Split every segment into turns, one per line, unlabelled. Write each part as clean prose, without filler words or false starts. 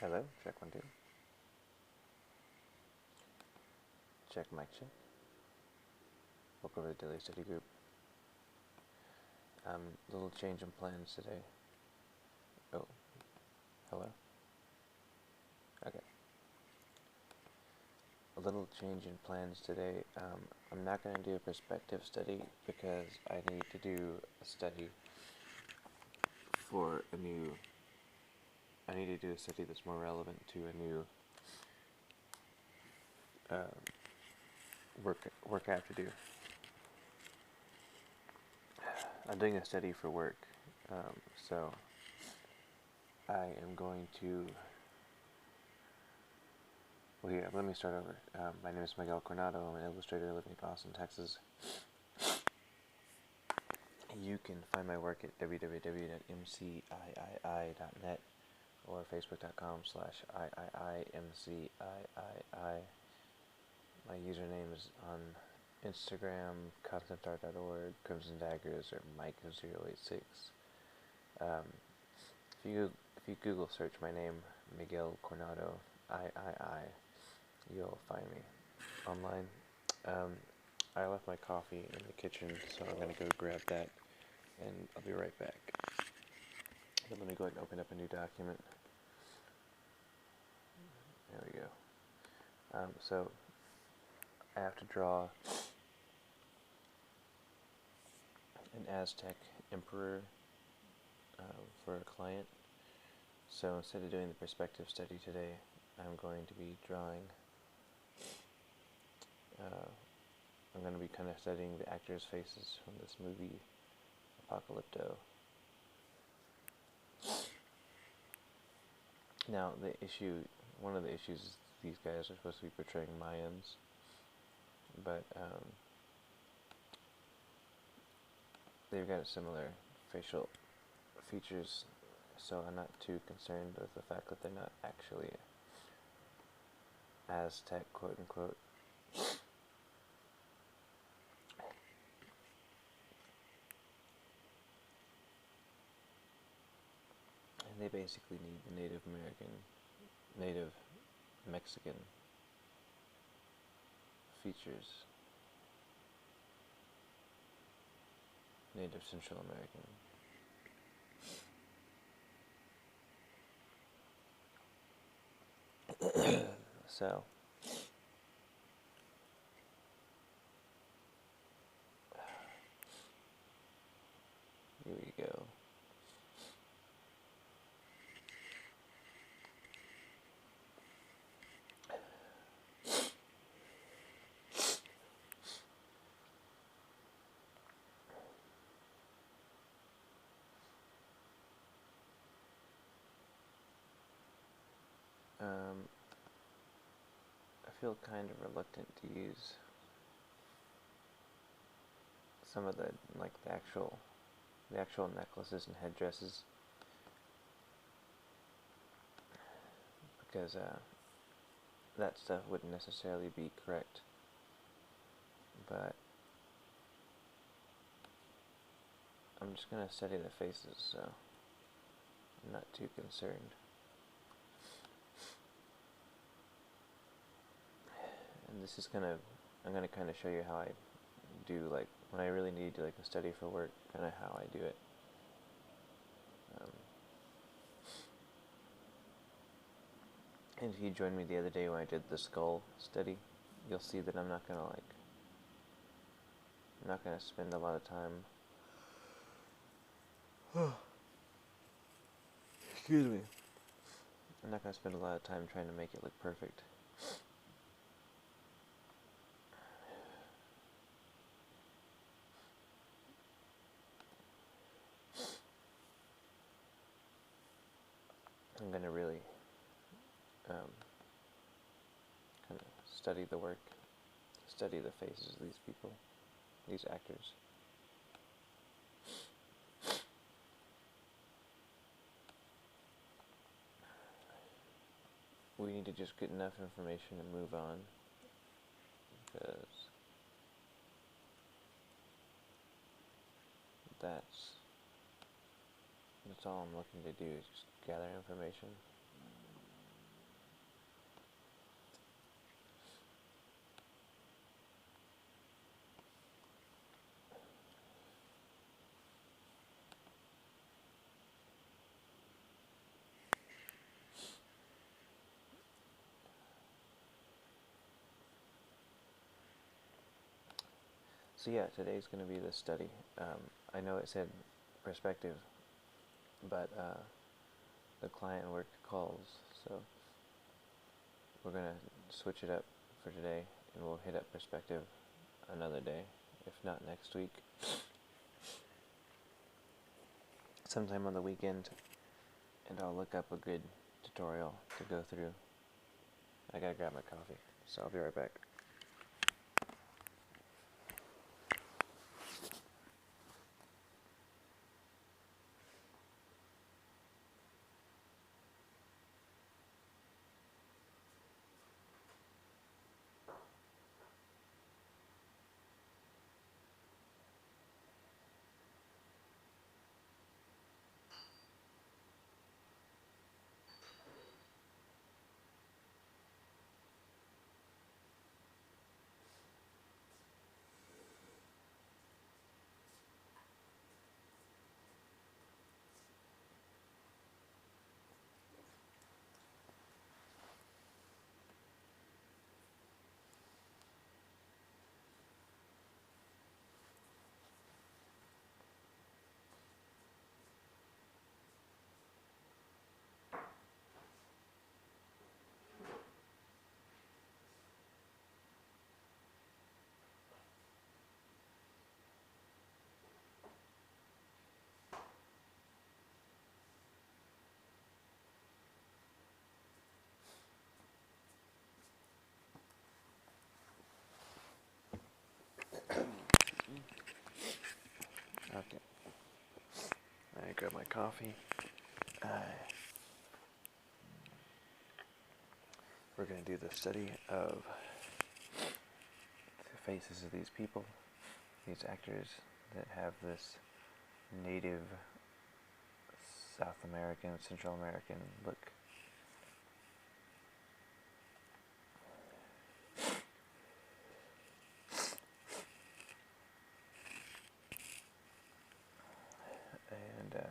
Hello, check 1 2. Check mic check. Welcome to the Daily Study Group. Little change in plans today. Oh, hello? Okay. A little change in plans today. I'm not going to do a perspective study because I need to do a study for a new... I need to do a study that's more relevant to a new work I have to do. I'm doing a study for work, so I am going to... Well, yeah, let me start over. My name is Miguel Coronado. I'm an illustrator living in Austin, Texas. You can find my work at www.mciii.net or facebook.com/iiimciii. My username is on Instagram, conceptart.org, Crimson Daggers, or Mike086. If you Google search my name, Miguel Coronado, III, you'll find me online. I left my coffee in the kitchen, so I'm going to go grab that, and I'll be right back. But let me go ahead and open up a new document. There we go. So I have to draw an Aztec emperor for a client. So instead of doing the perspective study today, I'm going to be drawing... I'm going to be kind of studying the actors' faces from this movie, Apocalypto. Now, one of the issues is these guys are supposed to be portraying Mayans, but they've got similar facial features, so I'm not too concerned with the fact that they're not actually Aztec, quote-unquote. They basically need the Native Mexican features. Native Central American. So, here we go. I feel kind of reluctant to use some of the actual necklaces and headdresses because that stuff wouldn't necessarily be correct, but I'm just going to study the faces, so I'm not too concerned. And this is I'm going to kind of show you how I do, when I really need to, a study for work, kind of how I do it. And if you joined me the other day when I did the skull study, you'll see that I'm not going to spend a lot of time... Excuse me. I'm not going to spend a lot of time trying to make it look perfect. I'm going to really kind of study the work, study the faces of these people, these actors. We need to just get enough information and move on, because that's all I'm looking to do, is just gather information. So yeah, today's going to be the study. I know it said perspective, but the client work calls, so we're going to switch it up for today, and we'll hit up perspective another day, if not next week. Sometime on the weekend, and I'll look up a good tutorial to go through. I gotta grab my coffee, so I'll be right back. Okay. I grab my coffee. We're going to do the study of the faces of these people, these actors that have this native South American, Central American look. And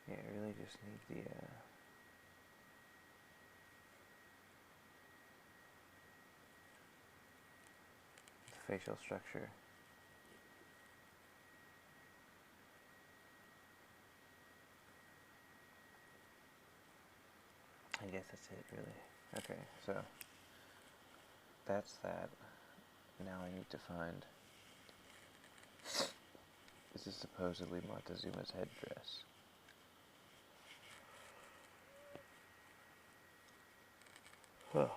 yeah, I really just need the facial structure. I guess that's it, really. Okay, so that's that. Now I need to find. This is supposedly Montezuma's headdress. Huh.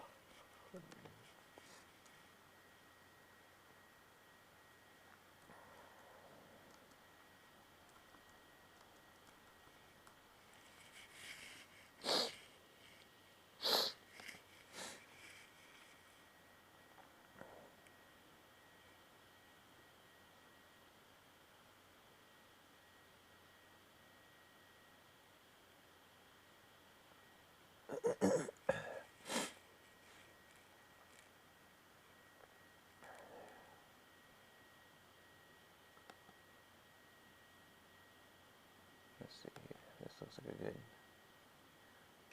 Let's see here. This looks like a good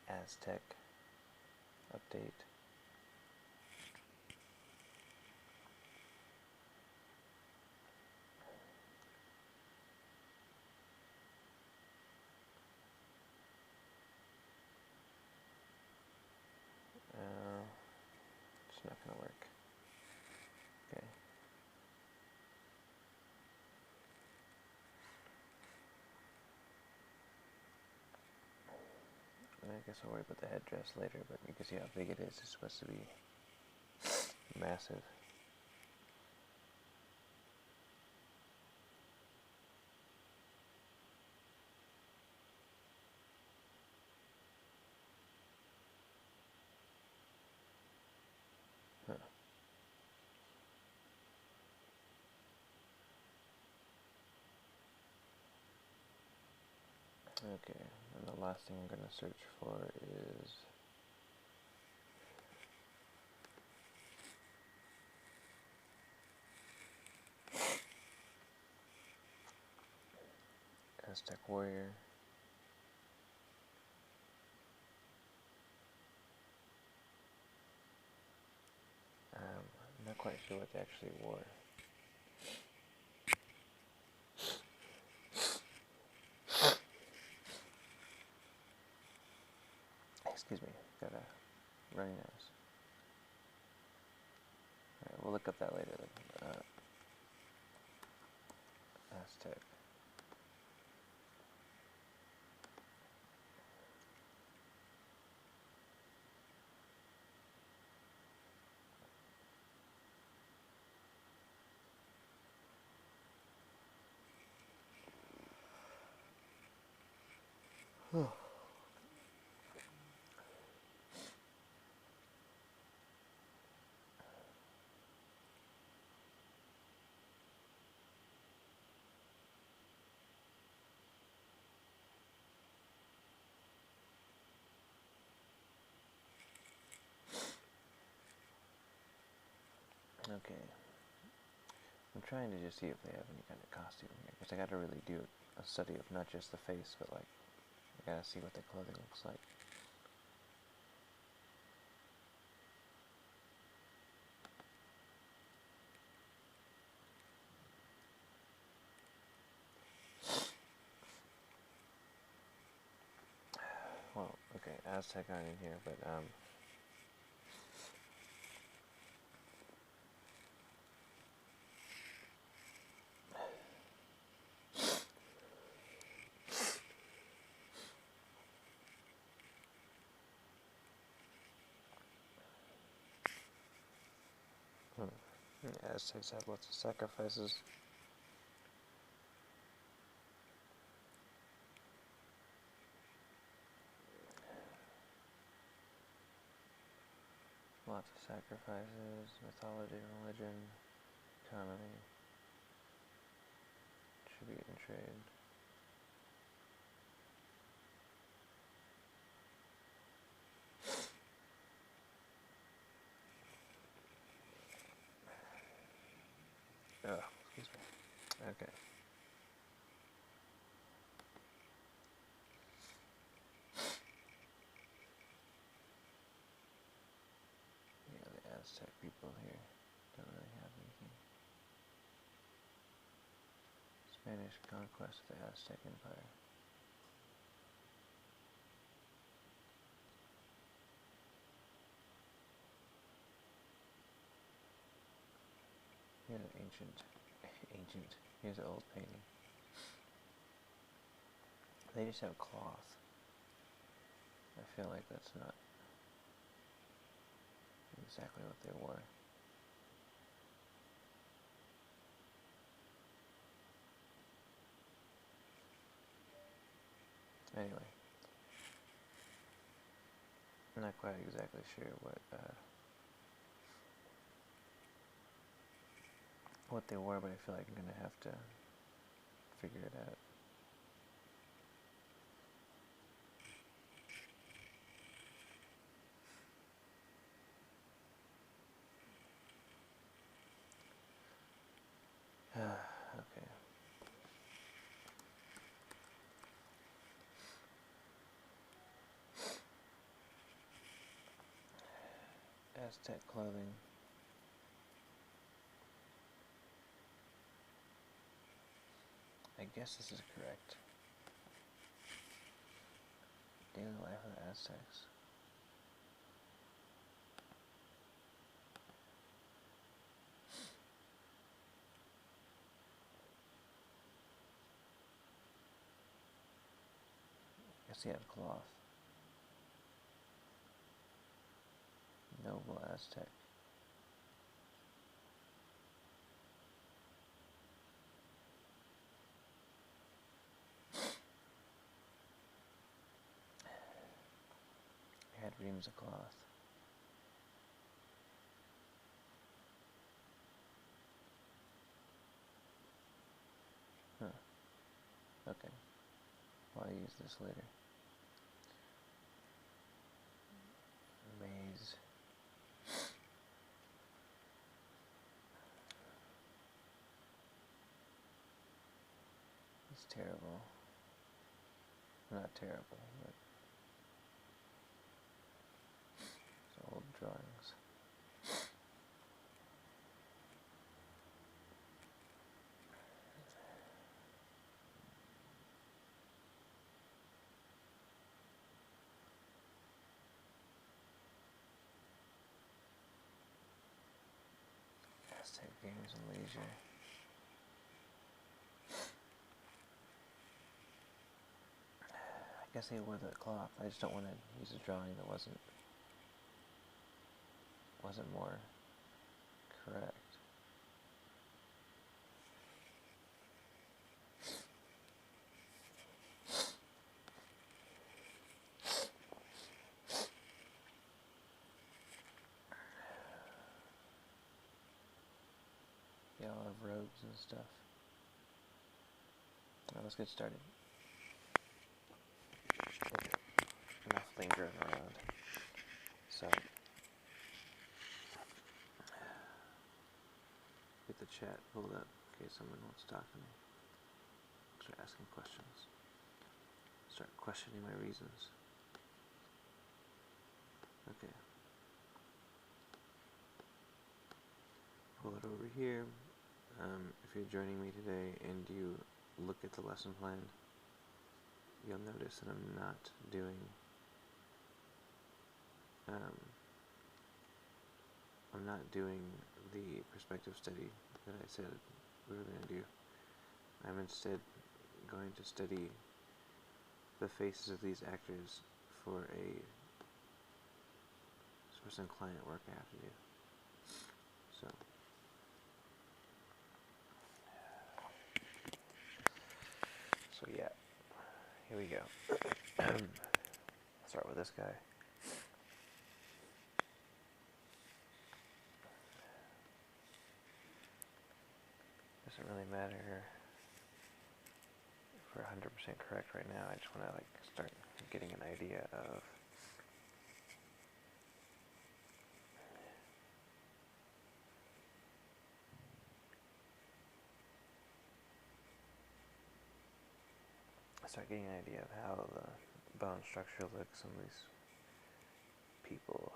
Aztec update. It's not gonna work. Okay. I guess I'll worry about the headdress later, but you can see how big it is. It's supposed to be massive. Huh. Okay, and the last thing I'm going to search for is Aztec Warrior. quite sure what they actually wore. Excuse me, got a runny nose. Alright, we'll look up that later then. Aztec. Okay. I'm trying to just see if they have any kind of costume here, because I gotta really do a study of not just the face, but like, I gotta see what the clothing looks like. Well, okay, Aztec aren't in here, but Aztecs have lots of sacrifices. Lots of sacrifices, mythology, religion, economy, tribute and trade. Oh, excuse me. Okay. Yeah, the Aztec people here don't really have anything. Spanish conquest of the Aztec Empire. Here's an ancient, here's an old painting. They just have cloth. I feel like that's not exactly what they wore. Anyway, I'm not quite exactly sure what they wore, but I feel like I'm gonna have to figure it out. Okay. Aztec clothing. I guess this is correct. Daily life of the Aztecs. I guess he had cloth. Noble Aztec. He had reams of cloth. Huh. Okay. I'll use this later. Maze. It's terrible. Not terrible, but it's old drawings. Save games and leisure. I guess I wore the cloth. I just don't want to use a drawing that wasn't more correct. Yeah, a lot of robes and stuff. Now let's get started. Enough lingering around. So, get the chat pulled up in case someone wants to talk to me. Start asking questions. Start questioning my reasons. Okay. Pull it over here. If you're joining me today and you look at the lesson plan, you'll notice that I'm not doing the perspective study that I said we were going to do. I'm instead going to study the faces of these actors for some client work I have to do. So yeah, here we go. Start with this guy. Doesn't really matter if we're 100% correct right now. I just want to start getting an idea of how the bone structure looks on these people.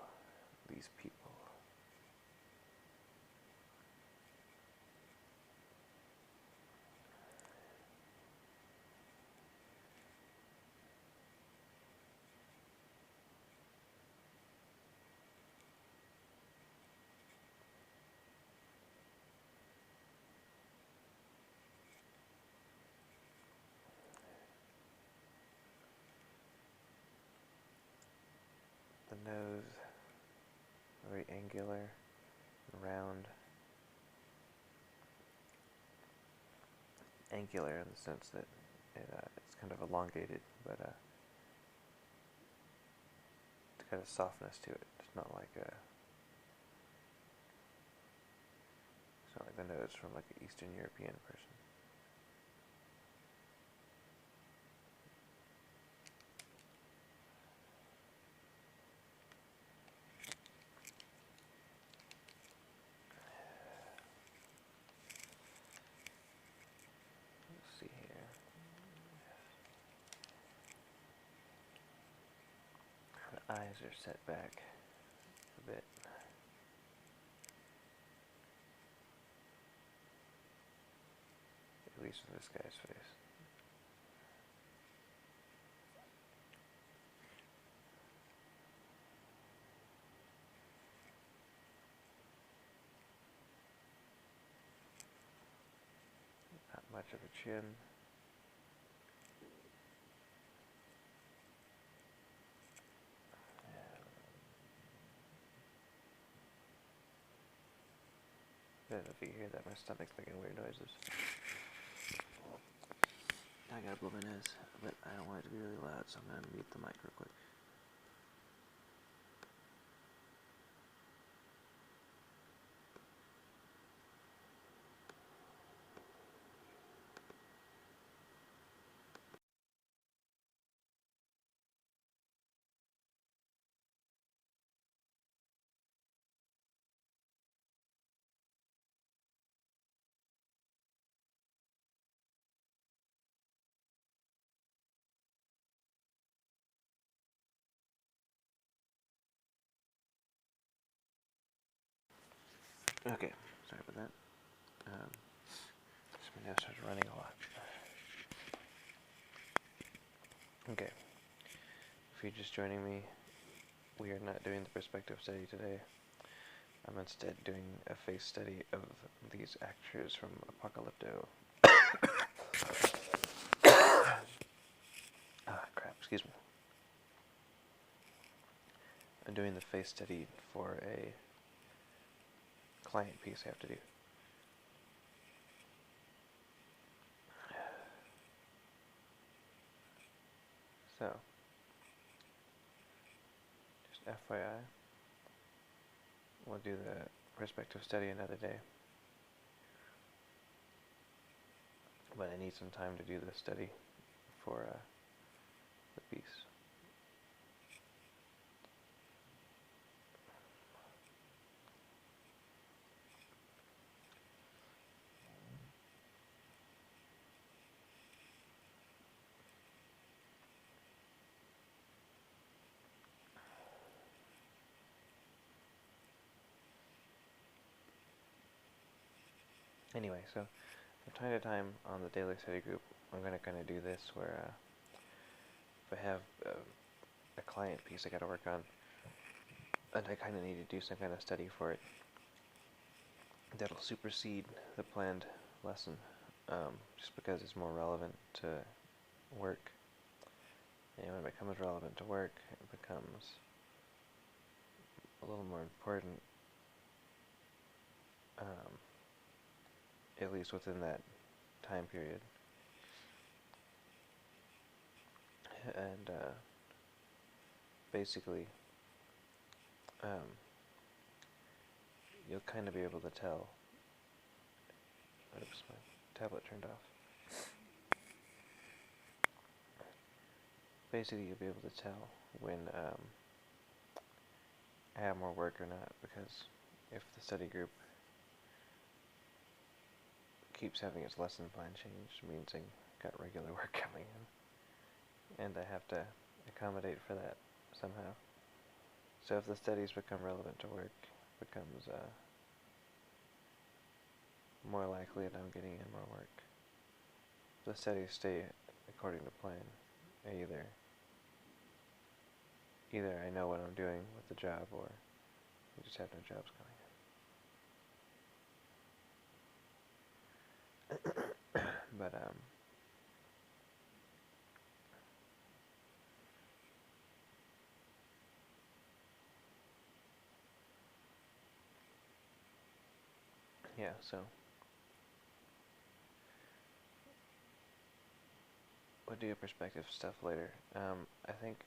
The nose, very angular, round. Angular in the sense that it's kind of elongated, but it's got a softness to it. It's not like the nose from like an Eastern European person. Let's see here. The eyes are set back a bit. At least for this guy's face. Not much of a chin. I don't know if you hear that, my stomach's making weird noises. I gotta blow my nose, but I don't want it to be really loud, so I'm gonna mute the mic real quick. Okay, sorry about that. Just my nose starts running a lot. Okay, if you're just joining me, we are not doing the perspective study today. I'm instead doing a face study of these actors from Apocalypto. Ah, crap, excuse me. I'm doing the face study for a client piece I have to do. So, just FYI, we'll do the perspective study another day. But I need some time to do the study for the piece. Anyway, so from time to time on the daily study group, I'm going to kind of do this where if I have a client piece I got to work on, and I kind of need to do some kind of study for it, that'll supersede the planned lesson, just because it's more relevant to work. And when it becomes relevant to work, it becomes a little more important, at least within that time period. And basically, you'll kind of be able to tell. Oops, my tablet turned off. Basically, you'll be able to tell when I have more work or not, because if the study group keeps having its lesson plan changed, it means I got regular work coming in, and I have to accommodate for that somehow. So if the studies become relevant to work, it becomes more likely that I'm getting in more work. If the studies stay according to plan, either I know what I'm doing with the job, or we just have no jobs coming in. But yeah, so we'll do perspective stuff later. I think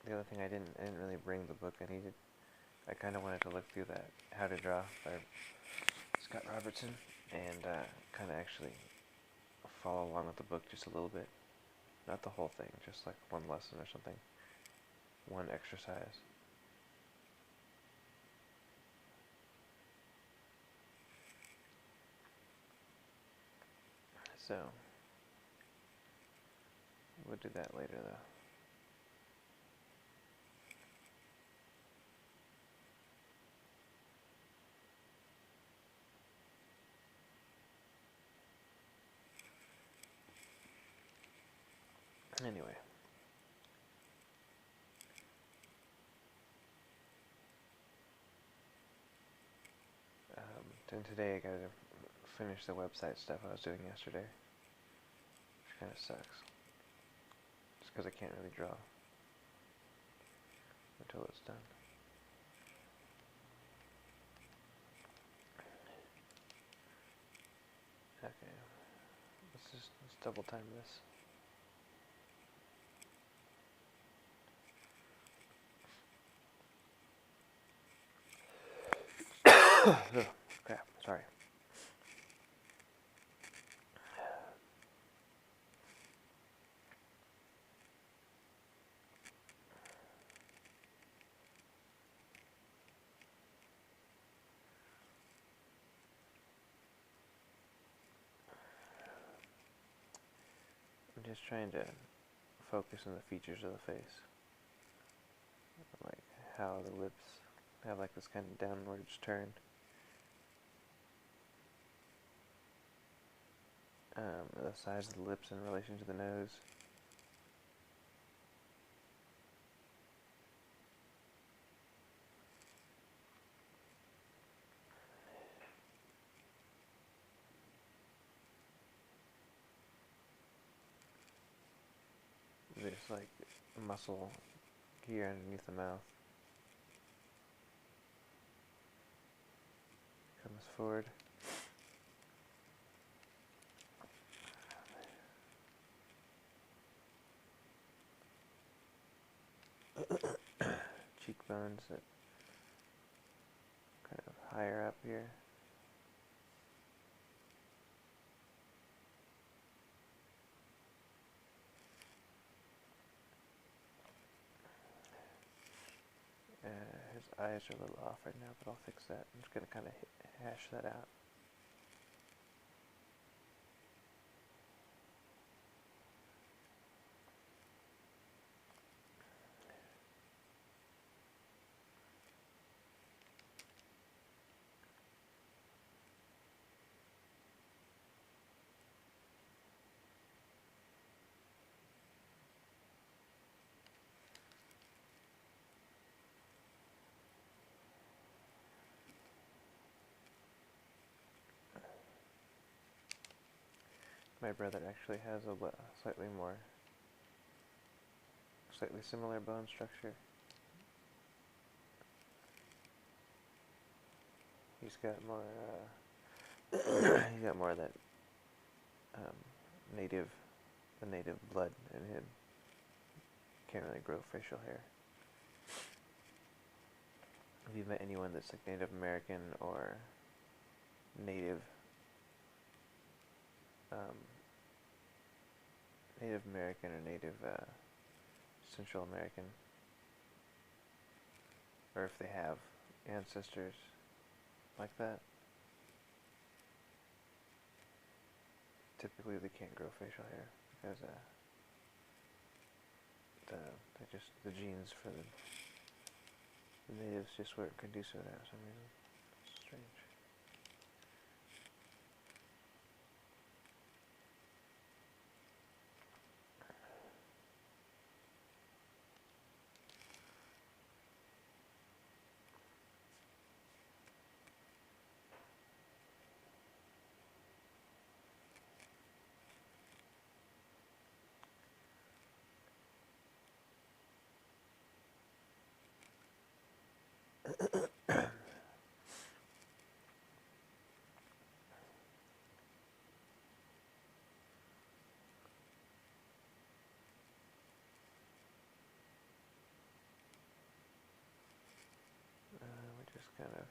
the other thing I didn't really bring the book I needed. I kind of wanted to look through that How to Draw by Scott Robertson, and kind of actually follow along with the book just a little bit. Not the whole thing, just like one lesson or something. One exercise. So, we'll do that later though. Anyway. Then today I gotta finish the website stuff I was doing yesterday. Which kind of sucks. Just because I can't really draw until it's done. Okay. Let's double time this. Oh, crap, sorry. I'm just trying to focus on the features of the face. Like how the lips have like this kind of downwards turn. The size of the lips in relation to the nose. like muscle here underneath the mouth. Comes forward. Cheekbones that kind of higher up here. His eyes are a little off right now, but I'll fix that. I'm just going to kind of hash that out. My brother actually has a slightly similar bone structure. He's got more, he's got more of that native blood in him. Can't really grow facial hair. Have you met anyone that's like Native American or Native American or Native Central American, or if they have ancestors like that? Typically they can't grow facial hair because the genes for the natives just weren't conducive to that for some reason. It's strange. We're just kind of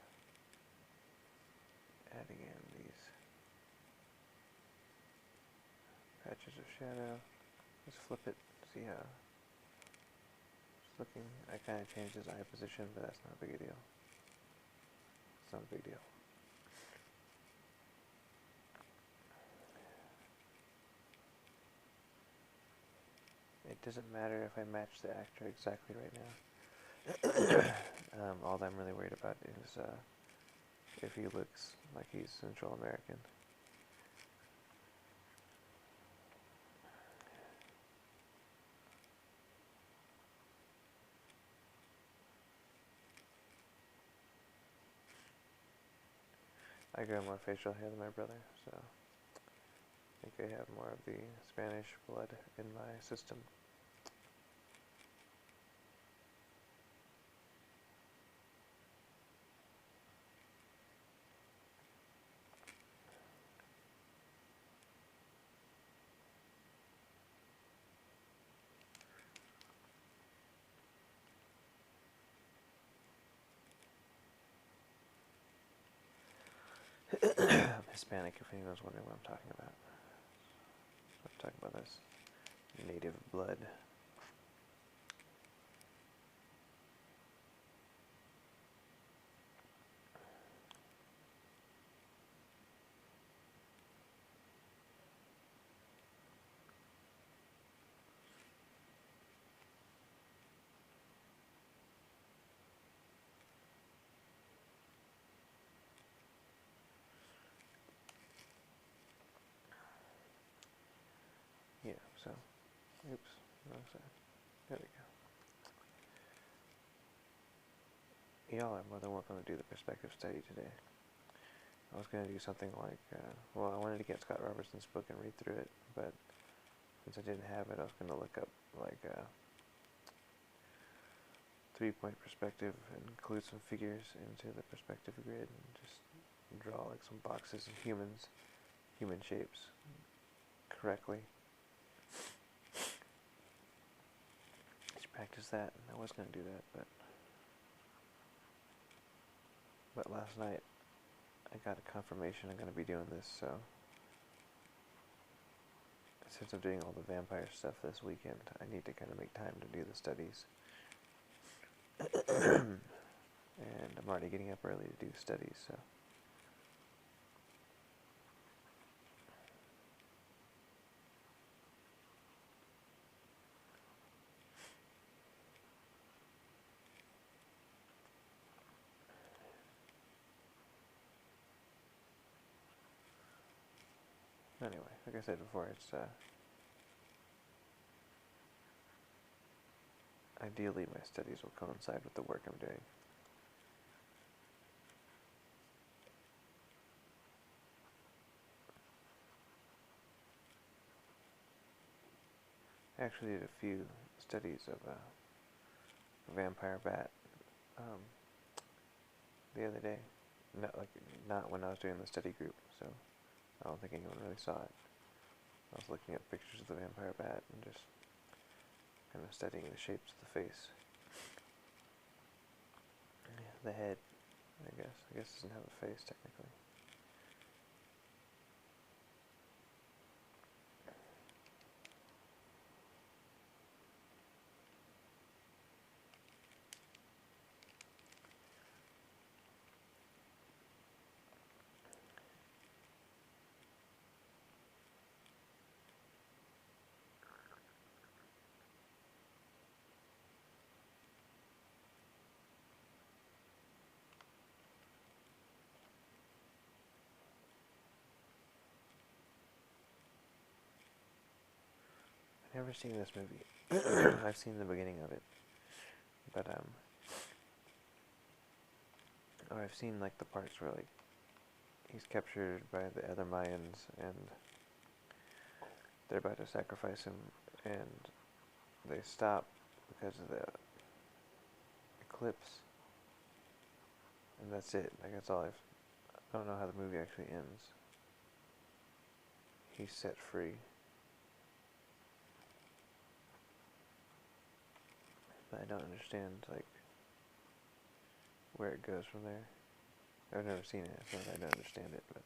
adding in these patches of shadow. Let's flip it, see how it's looking. I kind of changed his eye position, but that's not a big deal. It's not a big deal. It doesn't matter if I match the actor exactly right now. All I'm really worried about is if he looks like he's Central American. I grow more facial hair than my brother, so I think I have more of the Spanish blood in my system. I'm Hispanic, if anyone's wondering what I'm talking about. I'm talking about this native blood. Yeah, so, oops, wrong side. There we go. Y'all are more than welcome to do the perspective study today. I was going to do something like, well, I wanted to get Scott Robertson's book and read through it, but since I didn't have it, I was going to look up like a 3-point perspective and include some figures into the perspective grid and just draw like some boxes of human shapes correctly. Just practice that. I was going to do that, but last night I got a confirmation I'm going to be doing this, so since I'm doing all the vampire stuff this weekend, I need to kind of make time to do the studies. And I'm already getting up early to do studies, so. Anyway, like I said before, it's ideally my studies will coincide with the work I'm doing. I actually did a few studies of a vampire bat the other day. Not when I was doing the study group, so I don't think anyone really saw it. I was looking at pictures of the vampire bat and just kind of studying the shapes of the face. The head, I guess. I guess it doesn't have a face technically. I've never seen this movie. I've seen the beginning of it, but or I've seen like the parts where like he's captured by the other Mayans and they're about to sacrifice him, and they stop because of the eclipse, and that's it. Like that's all I don't know how the movie actually ends. He's set free. But I don't understand, like, where it goes from there. I've never seen it, so I don't understand it, but...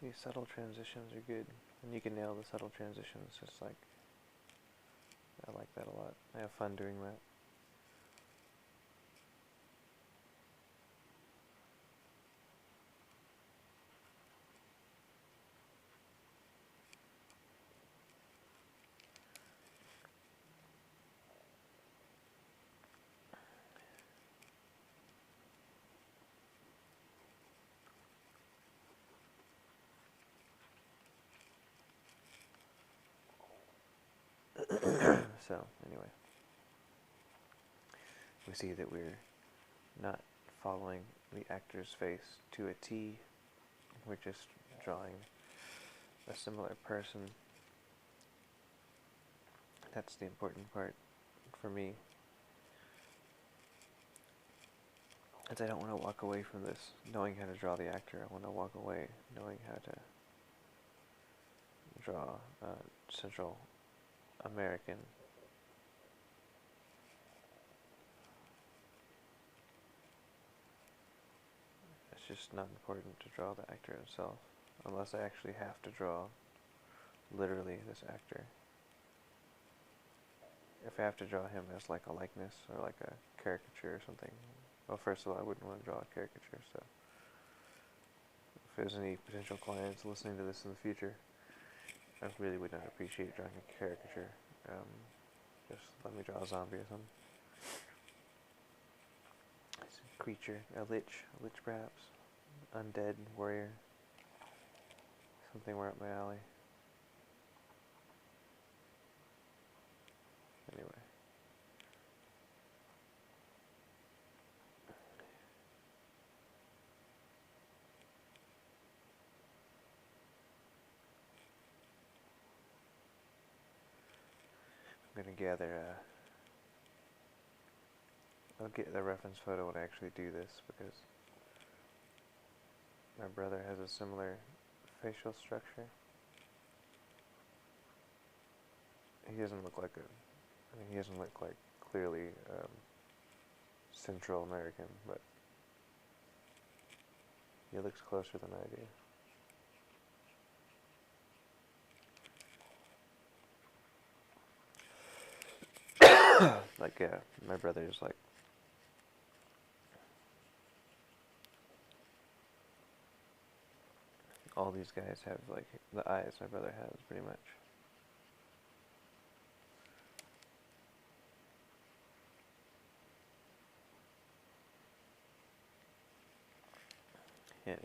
These subtle transitions are good. When you can nail the subtle transitions, it's like... I like that a lot. I have fun doing that. So, anyway. We see that we're not following the actor's face to a T. We're just drawing a similar person. That's the important part for me. As I don't want to walk away from this knowing how to draw the actor. I want to walk away knowing how to draw Central American. It's just not important to draw the actor himself, unless I actually have to draw literally this actor. If I have to draw him as like a likeness or like a caricature or something, well, first of all, I wouldn't want to draw a caricature, so there's any potential clients listening to this in the future, I really would not appreciate drawing a caricature. Just let me draw a zombie or something. It's a creature, a lich perhaps, undead warrior, something more up my alley. Anyway. I'm going to gather, I'll get the reference photo when I actually do this, because my brother has a similar facial structure. He doesn't look like he doesn't look like clearly Central American, but he looks closer than I do. Like, my brother's like, all these guys have like the eyes my brother has, pretty much. Anyway.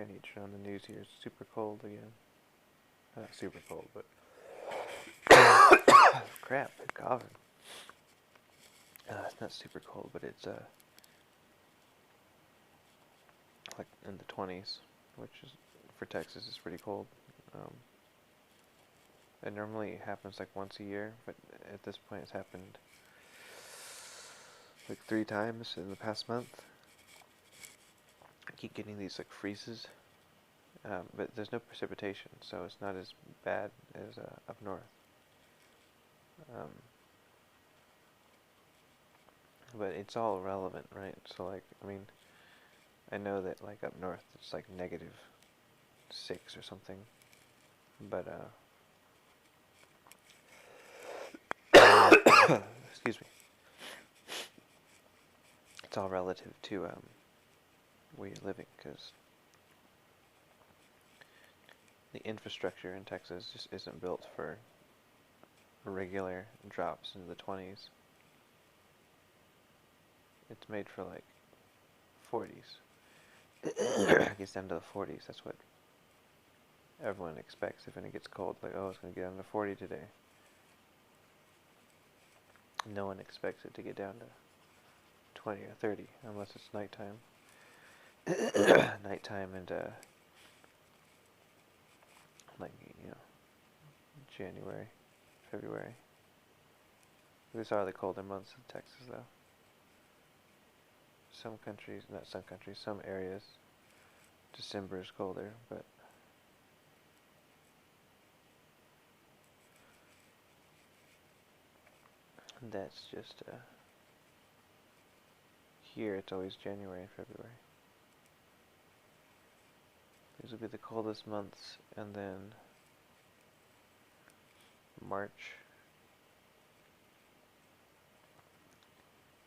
I need to turn on the news here. It's super cold again. Not super cold, but crap, I'm coughing. It's not super cold, but it's like in the 20s, which is for Texas is pretty cold. It normally happens like once a year, but at this point it's happened like 3 times in the past month. I keep getting these like freezes, but there's no precipitation, so it's not as bad as up north. But it's all relevant, right? So like, I mean, I know that like up north it's like -6 or something, but excuse me. It's all relative to where you're living, because the infrastructure in Texas just isn't built for regular drops into the 20s. It's made for like 40s. It gets down to the 40s. That's what everyone expects if it gets cold. Like, oh, it's going to get down to 40 today. No one expects it to get down to 20 or 30 unless it's nighttime. Nighttime and like, you know, January, February. These are the colder months in Texas, though. Some countries, not some countries, some areas, December is colder, but that's just, here it's always January and February. These will be the coldest months, and then March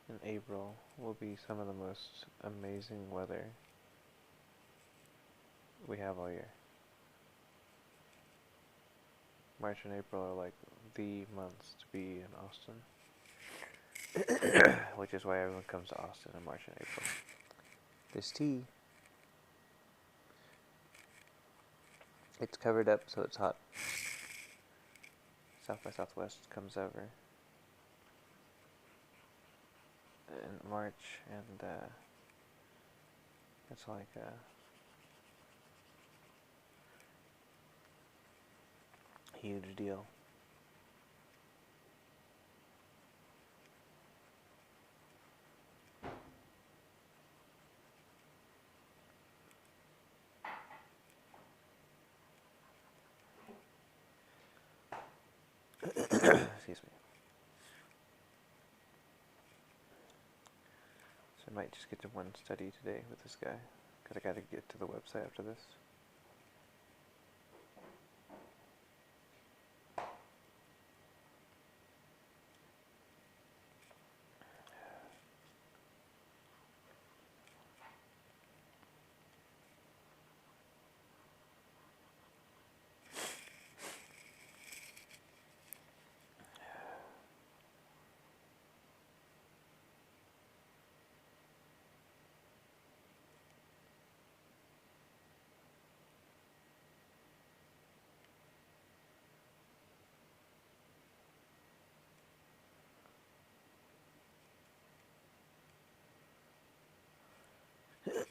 and April will be some of the most amazing weather we have all year. March and April are like the months to be in Austin. Which is why everyone comes to Austin in March and April. This tea, it's covered up so it's hot. South by Southwest comes over in March, and it's like a huge deal. I might just get to one study today with this guy, because I gotta get to the website after this.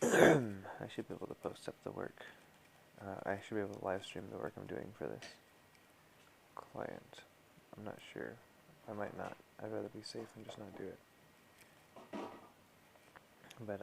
I should be able to post up the work. I should be able to live stream the work I'm doing for this client. I'm not sure. I might not. I'd rather be safe and just not do it. But,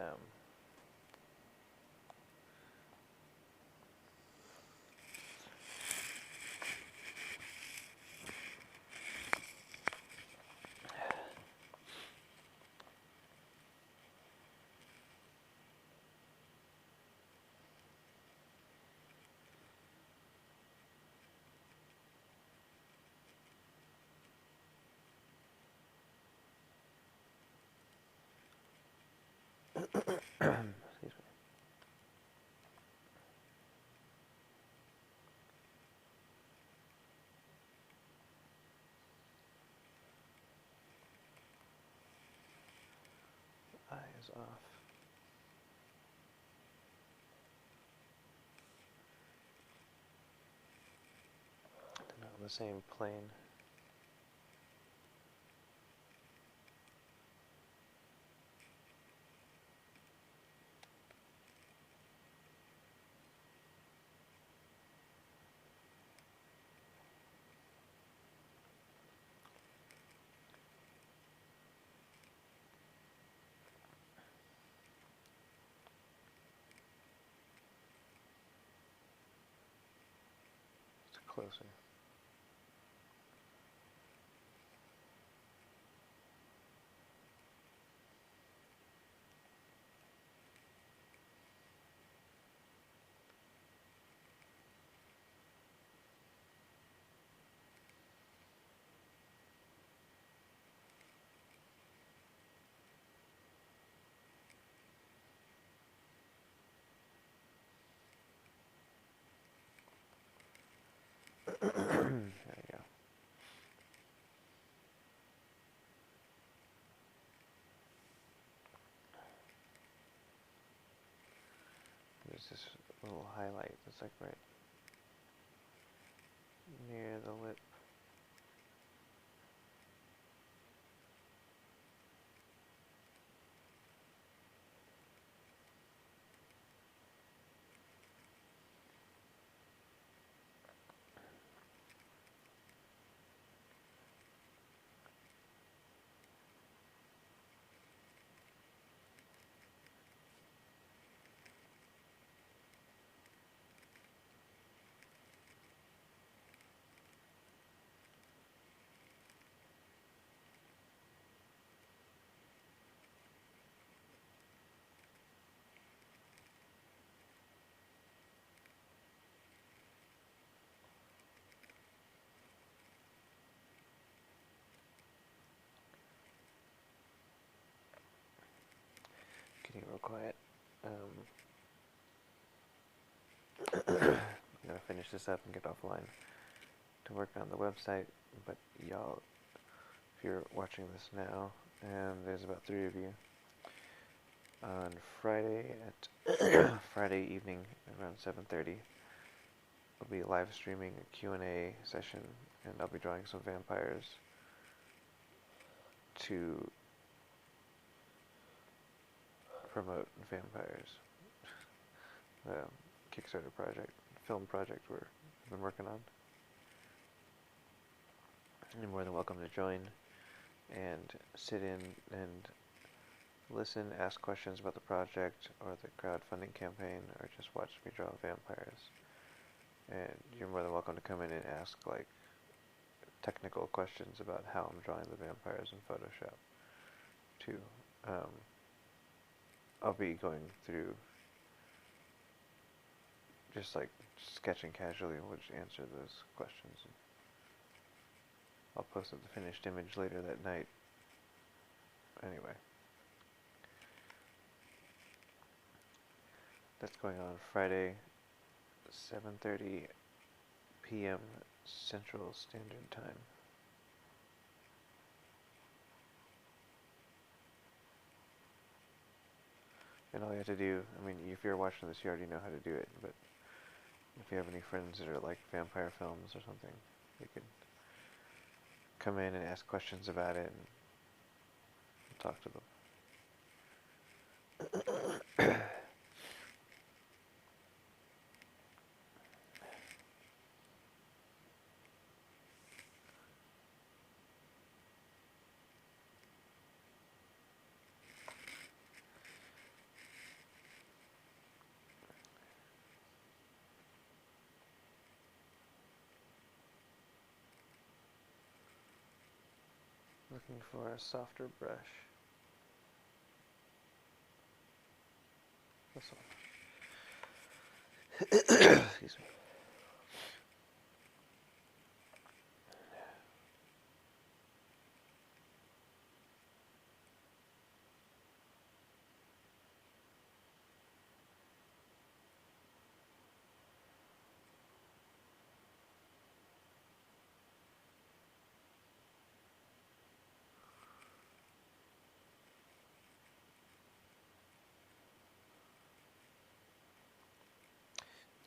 excuse me. Eyes off. They're not on the same plane. It's closer. There you go. There's this little highlight that's like right near the lip. Getting real quiet. I'm gonna finish this up and get offline to work on the website. But y'all, if you're watching this now, and there's about 3 of you, on Friday at Friday evening around 7:30, we'll be live streaming a Q&A session, and I'll be drawing some vampires to promote vampires. The Kickstarter project, film project we've been working on. You're more than welcome to join and sit in and listen, ask questions about the project or the crowdfunding campaign, or just watch me draw vampires. And you're more than welcome to come in and ask like technical questions about how I'm drawing the vampires in Photoshop too. I'll be going through just like sketching casually, which answer those questions. I'll post up the finished image later that night. Anyway, that's going on Friday, 7:30 p.m. Central Standard Time. And all you have to do, I mean, if you're watching this, you already know how to do it, but if you have any friends that are like vampire films or something, you could come in and ask questions about it and talk to them. Looking for a softer brush. This one. Excuse me.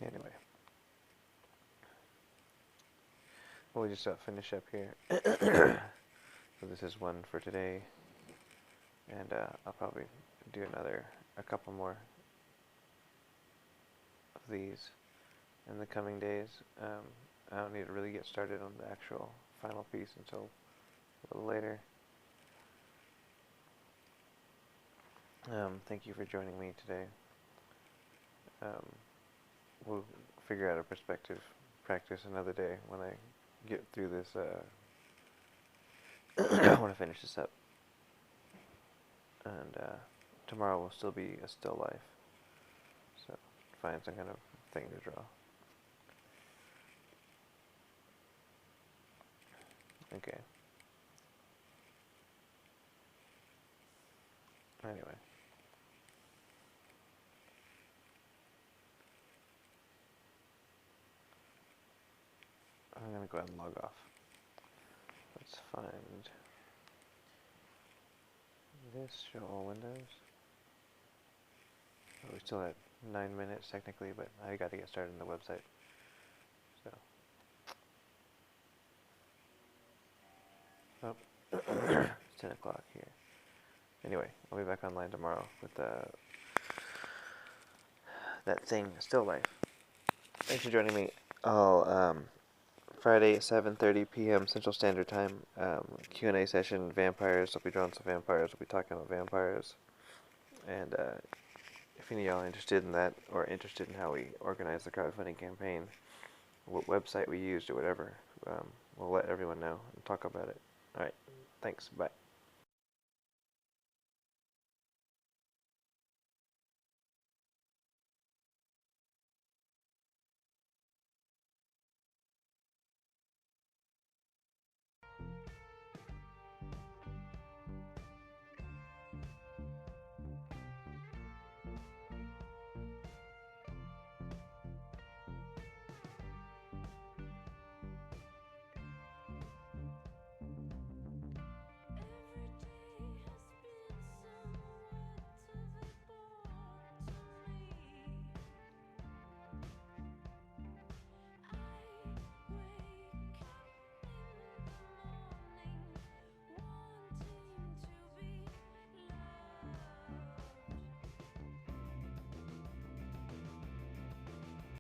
Anyway, we'll just finish up here. So this is one for today, and I'll probably do a couple more of these in the coming days. I don't need to really get started on the actual final piece until a little later. Thank you for joining me today. We'll figure out a perspective practice another day when I get through this. I want to finish this up. And tomorrow will still be a still life. So find some kind of thing to draw. Okay. Anyway. I'm going to go ahead and log off. Let's find this, show all windows. Oh, we still at 9 minutes technically, but I got to get started on the website. So. Oh, it's 10 o'clock here. Anyway, I'll be back online tomorrow with that thing, Still Life. Thanks for joining me. Friday at 7:30 p.m. Central Standard Time, Q&A session, vampires. I'll be drawing some vampires. We'll be talking about vampires. And if any of y'all are interested in that, or interested in how we organize the crowdfunding campaign, what website we used or whatever, we'll let everyone know and talk about it. Alright, thanks, bye.